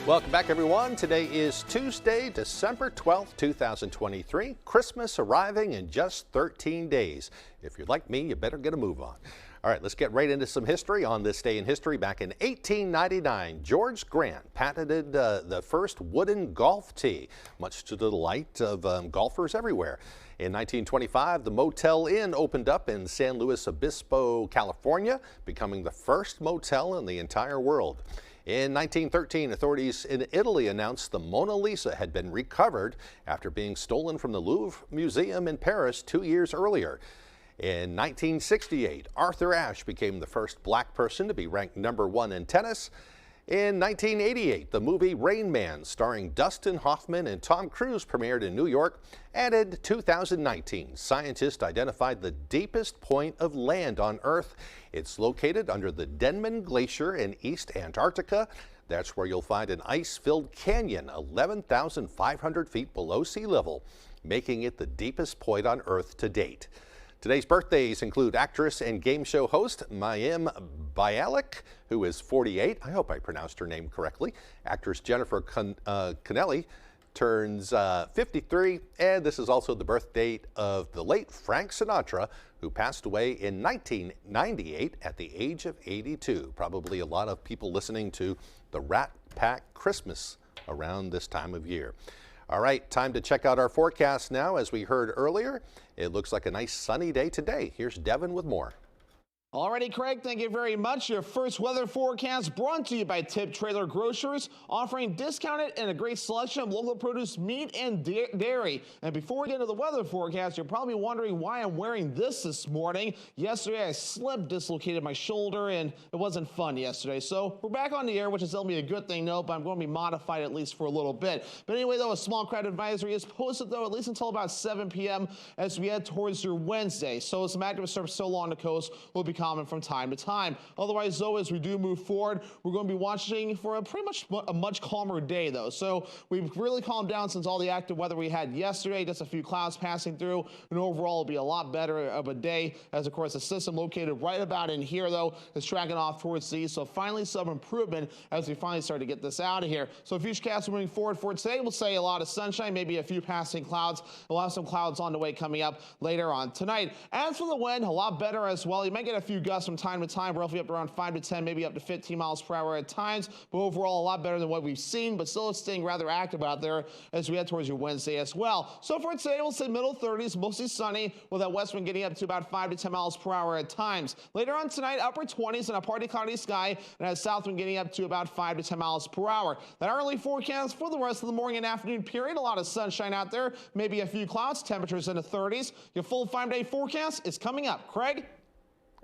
Welcome back, everyone. Today is Tuesday, December 12th, 2023. Christmas arriving in just 13 days. If you're like me, you better get a move on. All right, let's get right into some history. On this day in history, back in 1899, George Grant patented the first wooden golf tee, much to the delight of golfers everywhere. In 1925, the Motel Inn opened up in San Luis Obispo, California, becoming the first motel in the entire world. In 1913, authorities in Italy announced the Mona Lisa had been recovered after being stolen from the Louvre Museum in Paris 2 years earlier. In 1968, Arthur Ashe became the first black person to be ranked #1 in tennis. In 1988, the movie Rain Man, starring Dustin Hoffman and Tom Cruise, premiered in New York. And in 2019, scientists identified the deepest point of land on Earth. It's located under the Denman Glacier in East Antarctica. That's where you'll find an ice-filled canyon 11,500 feet below sea level, making it the deepest point on Earth to date. Today's birthdays include actress and game show host Mayim Bialik, who is 48. I hope I pronounced her name correctly. Actress Jennifer Connelly turns 53. And this is also the birth date of the late Frank Sinatra, who passed away in 1998 at the age of 82. Probably a lot of people listening to the Rat Pack Christmas around this time of year. All right, time to check out our forecast now. As we heard earlier, it looks like a nice sunny day today. Here's Devin with more. Alrighty, Craig, thank you very much. Your first weather forecast brought to you by Tip Trailer Grocers, offering discounted and a great selection of local produce, meat, and dairy. And before we get into the weather forecast, you're probably wondering why I'm wearing this morning. Yesterday, I slipped, dislocated my shoulder, and it wasn't fun yesterday. So we're back on the air, which is only a good thing, no, but I'm going to be modified at least for a little bit. But anyway, though, a small crowd advisory is posted, though, at least until about 7 p.m. as we head towards your Wednesday. So some active surf still along the coast will be common from time to time. Otherwise, though, as we do move forward, we're going to be watching for a much calmer day, though. So we've really calmed down since all the active weather we had yesterday. Just a few clouds passing through, and overall, it'll be a lot better of a day. As of course, the system located right about in here, though, is tracking off towards the east. So finally, some improvement as we finally start to get this out of here. So futurecast moving forward for today, we'll say a lot of sunshine, maybe a few passing clouds. We'll have some clouds on the way coming up later on tonight. As for the wind, a lot better as well. You might get a few gusts from time to time, roughly up to around 5 to 10, maybe up to 15 miles per hour at times, but overall a lot better than what we've seen, but still staying rather active out there as we head towards your Wednesday as well. So for today, we'll say middle 30s, mostly sunny, with that west wind getting up to about 5 to 10 miles per hour at times. Later on tonight, upper 20s and a partly cloudy sky, and that south wind getting up to about 5 to 10 miles per hour. That early forecast for the rest of the morning and afternoon period, a lot of sunshine out there, maybe a few clouds, temperatures in the 30s. Your full 5-day forecast is coming up. Craig?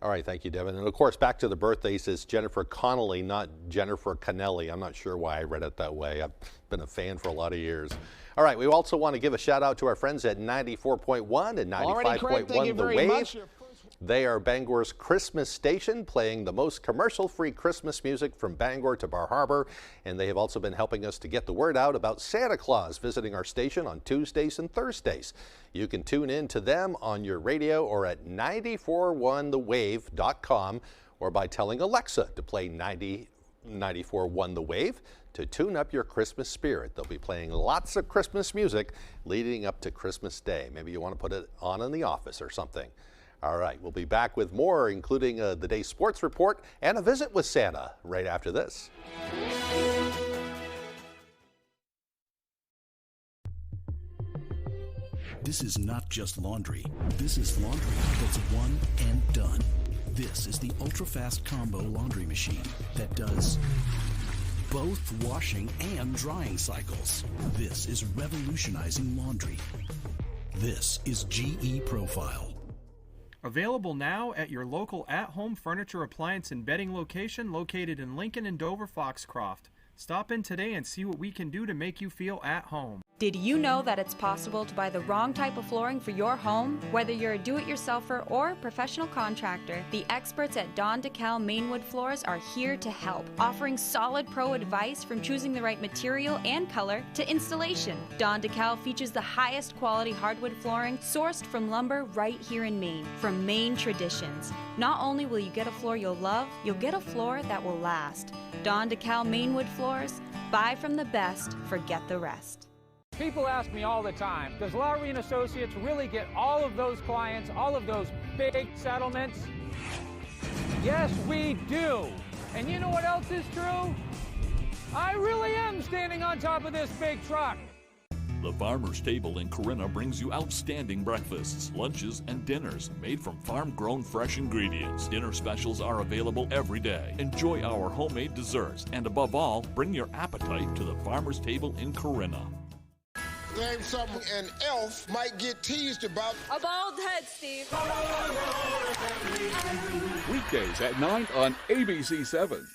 All right, thank you, Devin. And of course, back to the birthdays is Jennifer Connelly, not Jennifer Connelly. I'm not sure why I read it that way. I've been a fan for a lot of years. All right, we also want to give a shout out to our friends at 94.1 and 95.1 The Wave. They are Bangor's Christmas station, playing the most commercial-free Christmas music from Bangor to Bar Harbor. And they have also been helping us to get the word out about Santa Claus visiting our station on Tuesdays and Thursdays. You can tune in to them on your radio or at 941thewave.com, or by telling Alexa to play 94.1 The Wave to tune up your Christmas spirit. They'll be playing lots of Christmas music leading up to Christmas Day. Maybe you want to put it on in the office or something. All right, we'll be back with more, including the day's sports report and a visit with Santa right after this. This is not just laundry. This is laundry that's one and done. This is the ultra-fast combo laundry machine that does both washing and drying cycles. This is revolutionizing laundry. This is GE Profile. Available now at your local at-home furniture, appliance, and bedding location located in Lincoln and Dover Foxcroft. Stop in today and see what we can do to make you feel at home. Did you know that it's possible to buy the wrong type of flooring for your home? Whether you're a do-it-yourselfer or professional contractor, the experts at Don DeKalb Mainwood Floors are here to help, offering solid pro advice from choosing the right material and color to installation. Don DeKalb features the highest quality hardwood flooring sourced from lumber right here in Maine, from Maine traditions. Not only will you get a floor you'll love, you'll get a floor that will last. Don DeKalb Mainwood Floors, Buy from the best, forget the rest. People ask me all the time, does Lowry and Associates really get all of those clients, all of those big settlements? Yes, we do. And you know what else is true? I really am standing on top of this big truck. The Farmer's Table in Corinna brings you outstanding breakfasts, lunches, and dinners made from farm-grown fresh ingredients. Dinner specials are available every day. Enjoy our homemade desserts, and above all, bring your appetite to the Farmer's Table in Corinna. Name something an elf might get teased about. A bald head, Steve. Weekdays at 9 on ABC 7.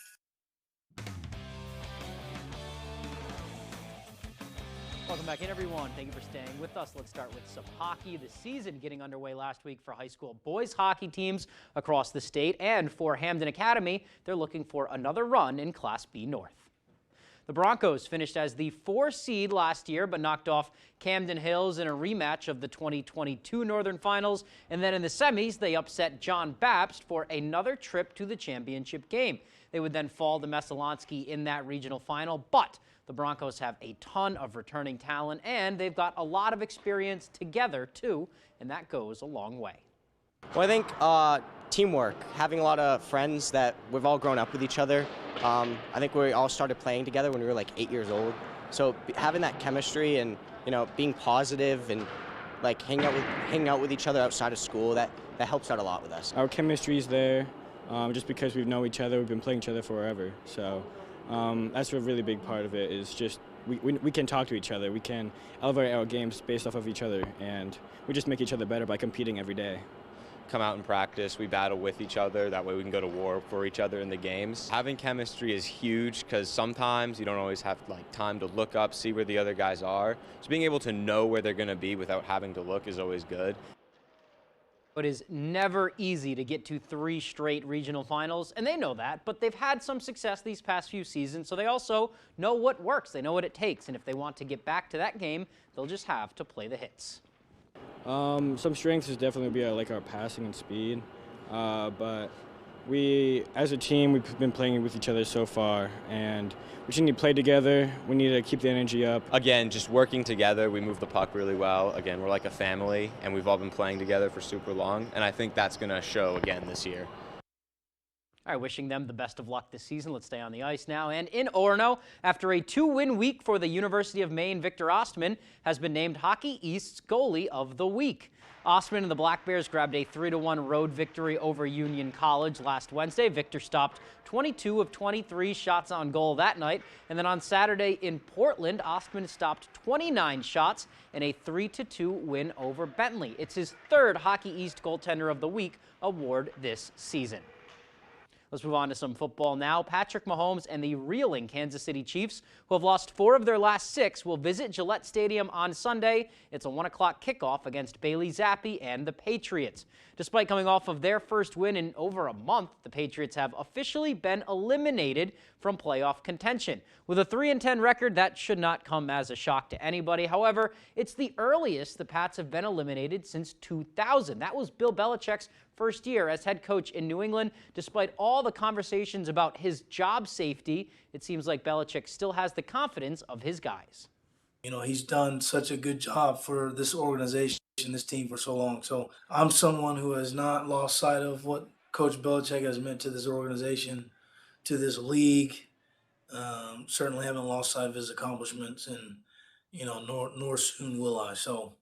Welcome back in, everyone. Thank you for staying with us. Let's start with some hockey. The season getting underway last week for high school boys hockey teams across the state, and for Hamden Academy, they're looking for another run in Class B North. The Broncos finished as the 4 seed last year, but knocked off Camden Hills in a rematch of the 2022 Northern Finals. And then in the semis, they upset John Baptist for another trip to the championship game. They would then fall to Messalonskee in that regional final, but the Broncos have a ton of returning talent, and they've got a lot of experience together, too, and that goes a long way. Well, I think teamwork, having a lot of friends that we've all grown up with each other. I think we all started playing together when we were like 8 years old. So having that chemistry and, you know, being positive and like hanging out with each other outside of school, that helps out a lot with us. Our chemistry's there just because we know each other. We've been playing each other forever. So that's a really big part of it, is just we can talk to each other. We can elevate our games based off of each other, and we just make each other better by competing every day. Come out and practice, we battle with each other, that way we can go to war for each other in the games. Having chemistry is huge because sometimes you don't always have like time to look up, see where the other guys are. So being able to know where they're going to be without having to look is always good. It is never easy to get to 3 straight regional finals, and they know that, but they've had some success these past few seasons, so they also know what works. They know what it takes, and if they want to get back to that game, they'll just have to play the hits. Some strengths is definitely be like our passing and speed, but we, as a team, we've been playing with each other so far, and we just need to play together. We need to keep the energy up. Again, just working together, we move the puck really well. Again, we're like a family, and we've all been playing together for super long, and I think that's going to show again this year. All right, wishing them the best of luck this season. Let's stay on the ice now. And in Orono, after a 2-win week for the University of Maine, Victor Ostman has been named Hockey East's Goalie of the Week. Ostman and the Black Bears grabbed a 3-1 road victory over Union College last Wednesday. Victor stopped 22 of 23 shots on goal that night. And then on Saturday in Portland, Ostman stopped 29 shots in a 3-2 win over Bentley. It's his 3rd Hockey East Goaltender of the Week award this season. Let's move on to some football now. Patrick Mahomes and the reeling Kansas City Chiefs, who have lost 4 of their last 6, will visit Gillette Stadium on Sunday. It's a 1 o'clock kickoff against Bailey Zappi and the Patriots. Despite coming off of their first win in over a month, the Patriots have officially been eliminated from playoff contention. With a 3-10 record, that should not come as a shock to anybody. However, it's the earliest the Pats have been eliminated since 2000. That was Bill Belichick's first year as head coach in New England. Despite all the conversations about his job safety, it seems like Belichick still has the confidence of his guys. You know, he's done such a good job for this organization, this team for so long. So I'm someone who has not lost sight of what Coach Belichick has meant to this organization, to this league. Certainly haven't lost sight of his accomplishments, and, you know, nor soon will I. So.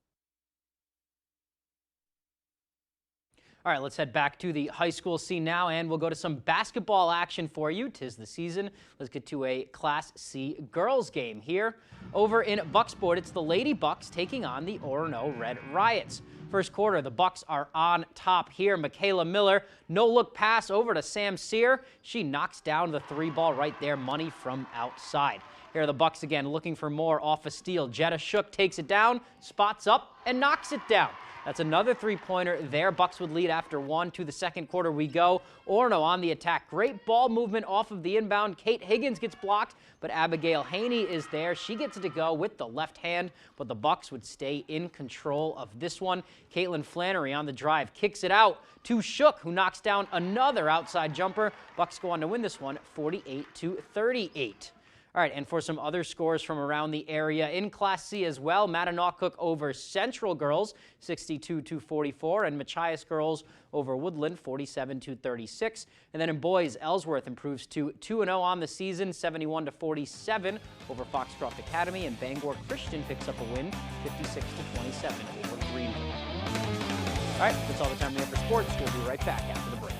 All right, let's head back to the high school scene now, and we'll go to some basketball action for you. 'Tis the season. Let's get to a Class C girls game here. Over in Bucksport, it's the Lady Bucks taking on the Orono Red Riots. First quarter, the Bucks are on top here. Michaela Miller, no-look pass over to Sam Sear. She knocks down the 3-ball right there, money from outside. Here are the Bucks again, looking for more off a steal. Jetta Shook takes it down, spots up, and knocks it down. That's another 3-pointer there. Bucks would lead after 1. To the second quarter we go. Orono on the attack. Great ball movement off of the inbound. Kate Higgins gets blocked, but Abigail Haney is there. She gets it to go with the left hand, but the Bucks would stay in control of this one. Caitlin Flannery on the drive kicks it out to Shook, who knocks down another outside jumper. Bucks go on to win this one 48-38. All All right, and for some other scores from around the area in Class C as well, Mattanock over Central girls, 62-44, and Machias girls over Woodland, 47-36. And then in boys, Ellsworth improves to 2-0 on the season, 71-47 over Foxcroft Academy, and Bangor Christian picks up a win, 56-27 over Greenwood. All right, that's all the time we have for sports. We'll be right back after the break.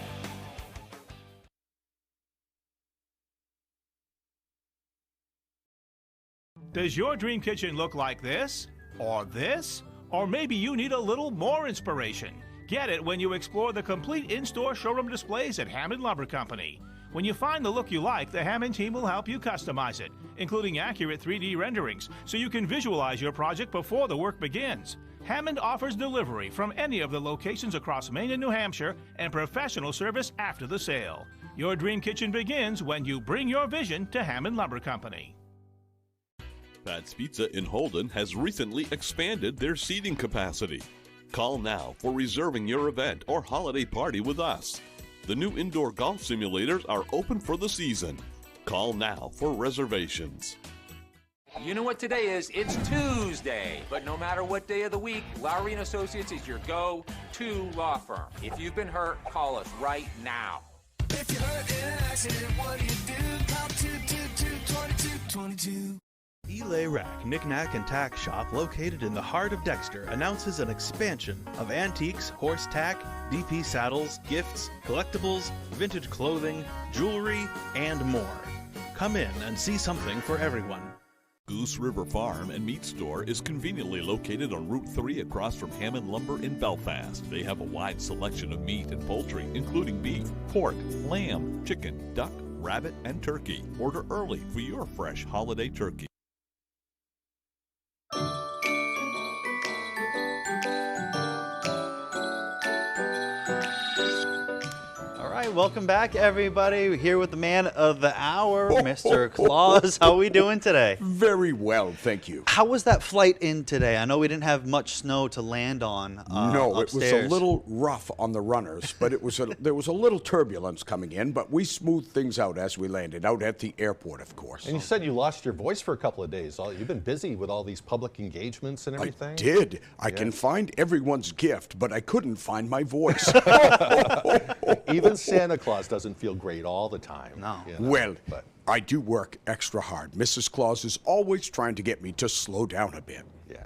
Does your dream kitchen look like this? Or this? Or maybe you need a little more inspiration. Get it when you explore the complete in-store showroom displays at Hammond Lumber Company. When you find the look you like, the Hammond team will help you customize it, including accurate 3D renderings, so you can visualize your project before the work begins. Hammond offers delivery from any of the locations across Maine and New Hampshire and professional service after the sale. Your dream kitchen begins when you bring your vision to Hammond Lumber Company. Pat's Pizza in Holden has recently expanded their seating capacity. Call now for reserving your event or holiday party with us. The new indoor golf simulators are open for the season. Call now for reservations. You know what today is? It's Tuesday. But no matter what day of the week, Lowry & Associates is your go-to law firm. If you've been hurt, call us right now. If you're hurt in an accident, what do? Call 222-2222. Elay Rack, Knick-Knack and Tack Shop, located in the heart of Dexter, announces an expansion of antiques, horse tack, DP saddles, gifts, collectibles, vintage clothing, jewelry, and more. Come in and see something for everyone. Goose River Farm and Meat Store is conveniently located on Route 3 across from Hammond Lumber in Belfast. They have a wide selection of meat and poultry, including beef, pork, lamb, chicken, duck, rabbit, and turkey. Order early for your fresh holiday turkey. Welcome back, everybody. We're here with the man of the hour, Mr. Claus. How are we doing today? Very well, thank you. How was that flight in today? I know we didn't have much snow to land on No, upstairs. it was a little rough on the runners, but there was a little turbulence coming in, but we smoothed things out as we landed, out at the airport, of course. And you said you lost your voice for a couple of days. You've been busy with all these public engagements and everything. I did. I can find everyone's gift, but I couldn't find my voice. Even Santa Claus doesn't feel great all the time. No. You know, Well, I do work extra hard. Mrs. Claus is always trying to get me to slow down a bit. Yeah.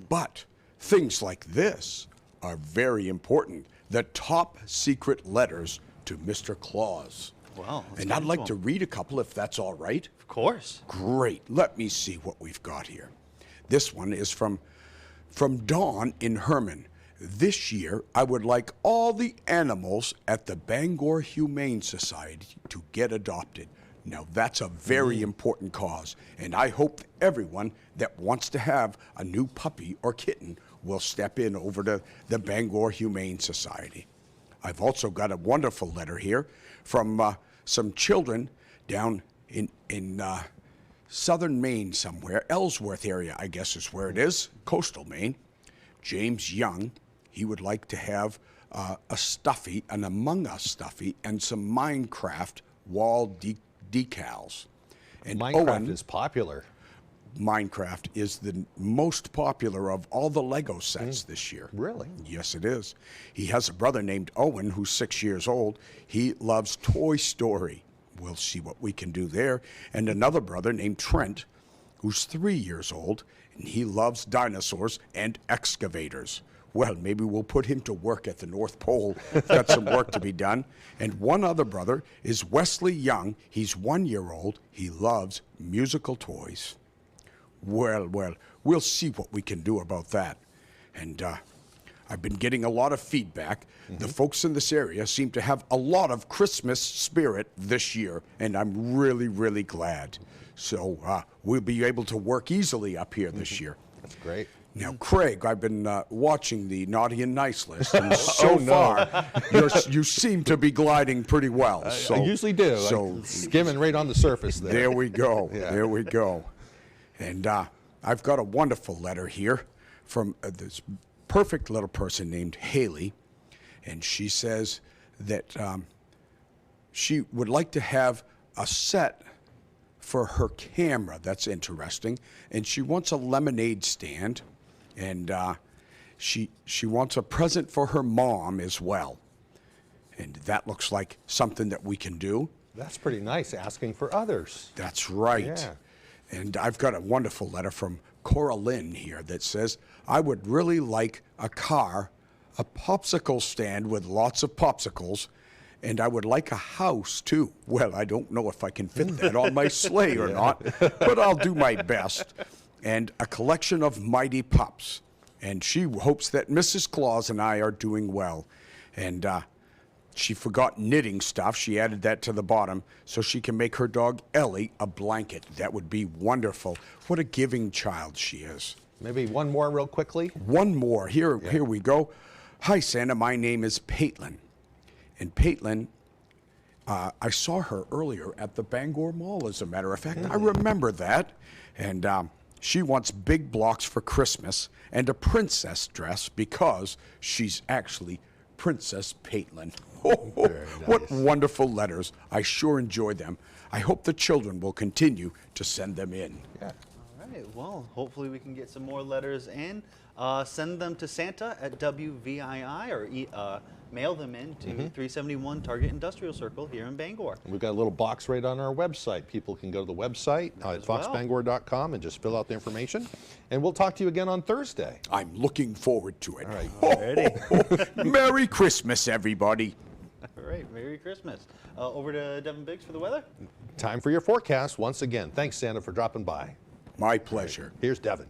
But things like this are very important. The top secret letters to Mr. Claus. Wow. And I'd like to read a couple if that's all right. Of course. Great. Let me see what we've got here. This one is from Dawn in Herman. This year, I would like all the animals at the Bangor Humane Society to get adopted. Now, that's a very important cause, and I hope everyone that wants to have a new puppy or kitten will step in over to the Bangor Humane Society. I've also got a wonderful letter here from some children down in southern Maine somewhere, Ellsworth area, I guess is where it is, coastal Maine. James Young. He would like to have a stuffy, an Among Us stuffy, and some Minecraft wall decals. And Minecraft is popular. Minecraft is the most popular of all the Lego sets this year. Really? Yes, it is. He has a brother named Owen who's 6 years old. He loves Toy Story. We'll see what we can do there. And another brother named Trent who's 3 years old, and he loves dinosaurs and excavators. Well, maybe we'll put him to work at the North Pole. Got some work to be done. And one other brother is Wesley Young. He's 1 year old. He loves musical toys. Well, we'll see what we can do about that. And I've been getting a lot of feedback. The folks in this area seem to have a lot of Christmas spirit this year, and I'm really, really glad. So we'll be able to work easily up here this year. That's great. Now, Craig, I've been watching the Naughty and Nice list, and so far, you seem to be gliding pretty well. So, I usually do. So skimming right on the surface there. There we go. Yeah. There we go. And I've got a wonderful letter here from this perfect little person named Haley, and she says that she would like to have a set for her camera. That's interesting. And she wants a lemonade stand. And she wants a present for her mom as well. And that looks like something that we can do. That's pretty nice, asking for others. That's right. Yeah. And I've got a wonderful letter from Cora Lynn here that says, I would really like a car, a popsicle stand with lots of popsicles, and I would like a house too. Well, I don't know if I can fit that on my sleigh or not, but I'll do my best. And a collection of Mighty Pups. And she hopes that Mrs. Claus and I are doing well. And she forgot knitting stuff. She added that to the bottom so she can make her dog Ellie a blanket. That would be wonderful. What a giving child she is. Maybe one more real quickly. One more. Here we go. Hi, Santa. My name is Paitlin. And Paitlin, I saw her earlier at the Bangor Mall, as a matter of fact. I remember that. And she wants big blocks for Christmas and a princess dress because she's actually Princess Paitlin. Oh, what wonderful letters. I sure enjoy them. I hope the children will continue to send them in. Yeah. All right. Well, hopefully we can get some more letters in. Send them to Santa at WVII or mail them in to 371 Target Industrial Circle here in Bangor. We've got a little box right on our website. People can go to the website at foxbangor.com and just fill out the information. And we'll talk to you again on Thursday. I'm looking forward to it. All right. Merry Christmas, everybody. All right. Merry Christmas. Over to Devin Biggs for the weather. Time for your forecast once again. Thanks, Santa, for dropping by. My pleasure. Right. Here's Devin.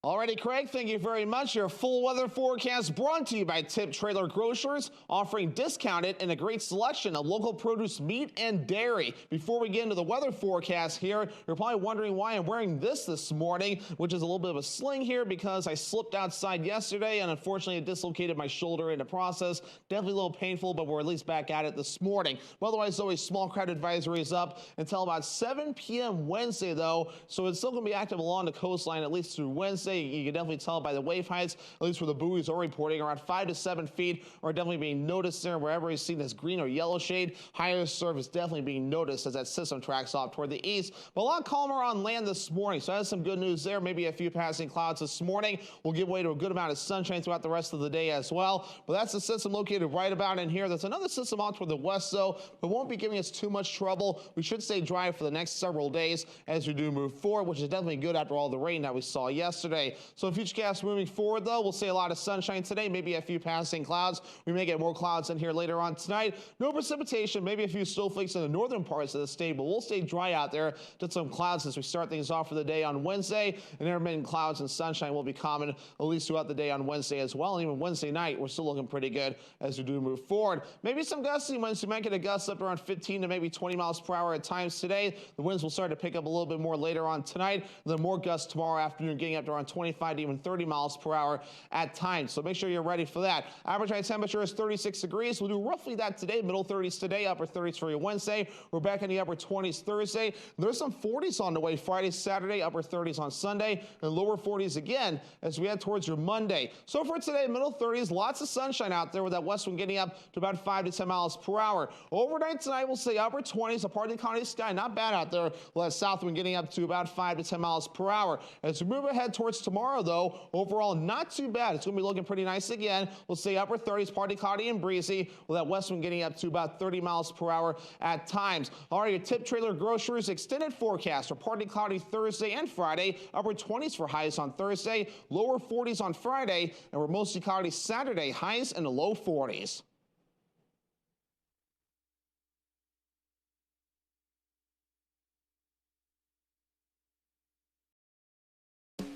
Alrighty, Craig, thank you very much. Your full weather forecast brought to you by Tip Trailer Grocers, offering discounted and a great selection of local produce, meat, and dairy. Before we get into the weather forecast here, you're probably wondering why I'm wearing this morning, which is a little bit of a sling here because I slipped outside yesterday and unfortunately it dislocated my shoulder in the process. Definitely a little painful, but we're at least back at it this morning. But otherwise, always small crowd advisory is up until about 7 p.m. Wednesday, though, so it's still going to be active along the coastline at least through Wednesday. You can definitely tell by the wave heights, at least where the buoys are reporting, around 5 to 7 feet are definitely being noticed there. Wherever you see this green or yellow shade, higher surf is definitely being noticed as that system tracks off toward the east. But a lot calmer on land this morning, so that's some good news there. Maybe a few passing clouds this morning will give way to a good amount of sunshine throughout the rest of the day as well. But that's the system located right about in here. There's another system out toward the west, though, but won't be giving us too much trouble. We should stay dry for the next several days as we do move forward, which is definitely good after all the rain that we saw yesterday. So futurecast moving forward, though, we'll see a lot of sunshine today, maybe a few passing clouds. We may get more clouds in here later on tonight. No precipitation, maybe a few snowflakes in the northern parts of the state, but we'll stay dry out there. Just some clouds as we start things off for the day on Wednesday, and intermittent clouds and sunshine will be common at least throughout the day on Wednesday as well. And even Wednesday night, we're still looking pretty good as we do move forward. Maybe some gusty winds. We might get a gust up around 15 to maybe 20 miles per hour at times today. The winds will start to pick up a little bit more later on tonight, and then more gusts tomorrow afternoon, getting up to around 25 to even 30 miles per hour at times. So make sure you're ready for that. Average high temperature is 36 degrees. We'll do roughly that today. Middle 30s today, upper 30s for your Wednesday. We're back in the upper 20s Thursday. There's some 40s on the way Friday, Saturday, upper 30s on Sunday, and lower 40s again as we head towards your Monday. So for today, middle 30s, lots of sunshine out there with that west wind getting up to about 5 to 10 miles per hour. Overnight tonight, we'll say upper 20s, a part of the county sky, not bad out there. We'll have south wind getting up to about 5 to 10 miles per hour. As we move ahead towards tomorrow, though, overall, not too bad. It's going to be looking pretty nice again. We'll say upper 30s, partly cloudy and breezy, with that west wind getting up to about 30 miles per hour at times. All right, your Tip Trailer Grocers extended forecast for partly cloudy Thursday and Friday. Upper 20s for highs on Thursday, lower 40s on Friday, and we're mostly cloudy Saturday, highs in the low 40s.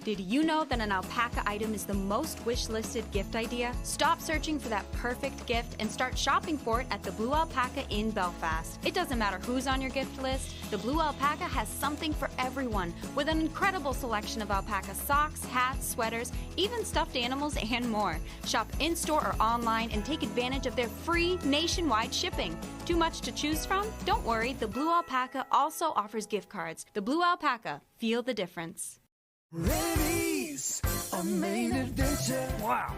Did you know that an alpaca item is the most wish-listed gift idea? Stop searching for that perfect gift and start shopping for it at the Blue Alpaca in Belfast. It doesn't matter who's on your gift list, the Blue Alpaca has something for everyone with an incredible selection of alpaca socks, hats, sweaters, even stuffed animals, and more. Shop in-store or online and take advantage of their free nationwide shipping. Too much to choose from? Don't worry, the Blue Alpaca also offers gift cards. The Blue Alpaca, feel the difference. Ladies, a main adventure. Wow,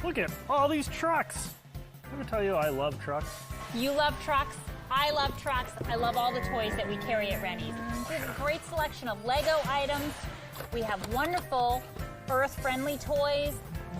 look at all these trucks. Let me tell you, I love trucks. You love trucks? I love trucks. I love all the toys that we carry at Rennie's. We have a great selection of Lego items. We have wonderful earth-friendly toys,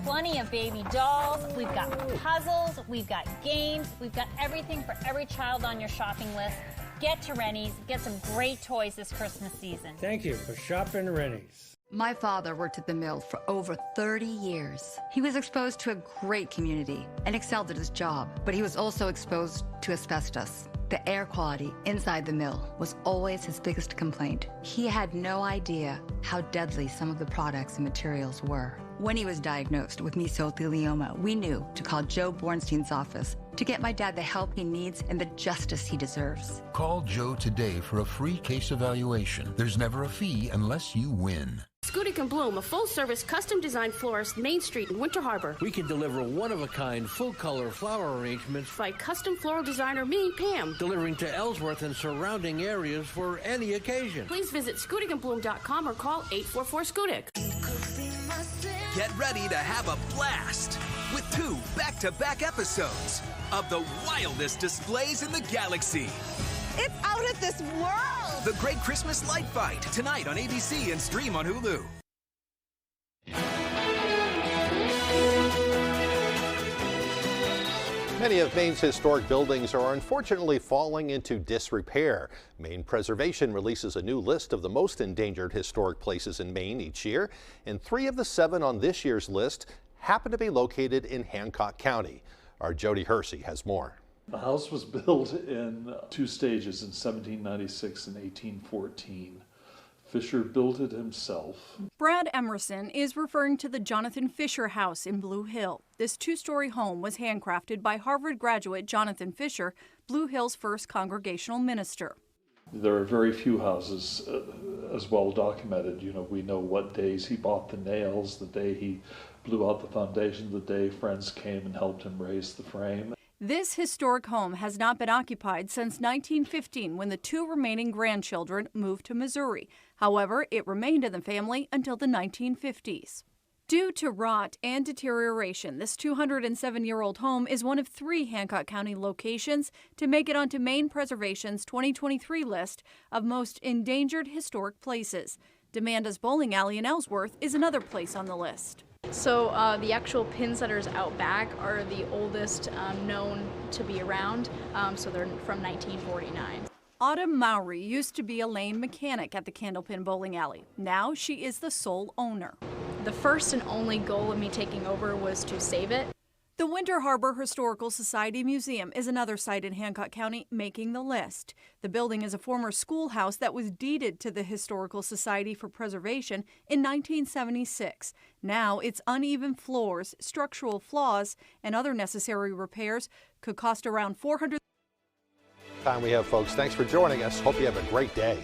plenty of baby dolls. We've got puzzles. We've got games. We've got everything for every child on your shopping list. Get to Rennie's. Get some great toys this Christmas season. Thank you for shopping Rennie's. My father worked at the mill for over 30 years. He was exposed to a great community and excelled at his job, but he was also exposed to asbestos. The air quality inside the mill was always his biggest complaint. He had no idea how deadly some of the products and materials were. When he was diagnosed with mesothelioma, we knew to call Joe Bornstein's office to get my dad the help he needs and the justice he deserves. Call Joe today for a free case evaluation. There's never a fee unless you win. Scudic and Bloom, a full-service, custom-designed florist, Main Street in Winter Harbor. We can deliver one-of-a-kind, full-color flower arrangements By custom floral designer me, Pam. delivering to Ellsworth and surrounding areas for any occasion. Please visit scudicandbloom.com or call 844-SCUDIC. Get ready to have a blast with 2 back-to-back episodes of the wildest displays in the galaxy. It's out of this world! The Great Christmas Light Fight, tonight on ABC and stream on Hulu. Many of Maine's historic buildings are unfortunately falling into disrepair. Maine Preservation releases a new list of the most endangered historic places in Maine each year, and 3 of the 7 on this year's list happen to be located in Hancock County. Our Jody Hersey has more. The house was built in 2 stages in 1796 and 1814. Fisher built it himself. Brad Emerson is referring to the Jonathan Fisher House in Blue Hill. This 2-story home was handcrafted by Harvard graduate Jonathan Fisher, Blue Hill's first congregational minister. There are very few houses as well documented. You know, we know what days he bought the nails, the day he blew out the foundation, the day friends came and helped him raise the frame. This historic home has not been occupied since 1915 when the 2 remaining grandchildren moved to Missouri. However, it remained in the family until the 1950s. Due to rot and deterioration, this 207-year-old home is one of 3 Hancock County locations to make it onto Maine Preservation's 2023 list of most endangered historic places. Demanda's Bowling Alley in Ellsworth is another place on the list. So the actual pin setters out back are the oldest known to be around, so they're from 1949. Autumn Mowry used to be a lane mechanic at the Candlepin Bowling Alley. Now she is the sole owner. The first and only goal of me taking over was to save it. The Winter Harbor Historical Society Museum is another site in Hancock County making the list. The building is a former schoolhouse that was deeded to the Historical Society for Preservation in 1976. Now its uneven floors, structural flaws, and other necessary repairs could cost around $400,000. Time we have, folks. Thanks for joining us. Hope you have a great day.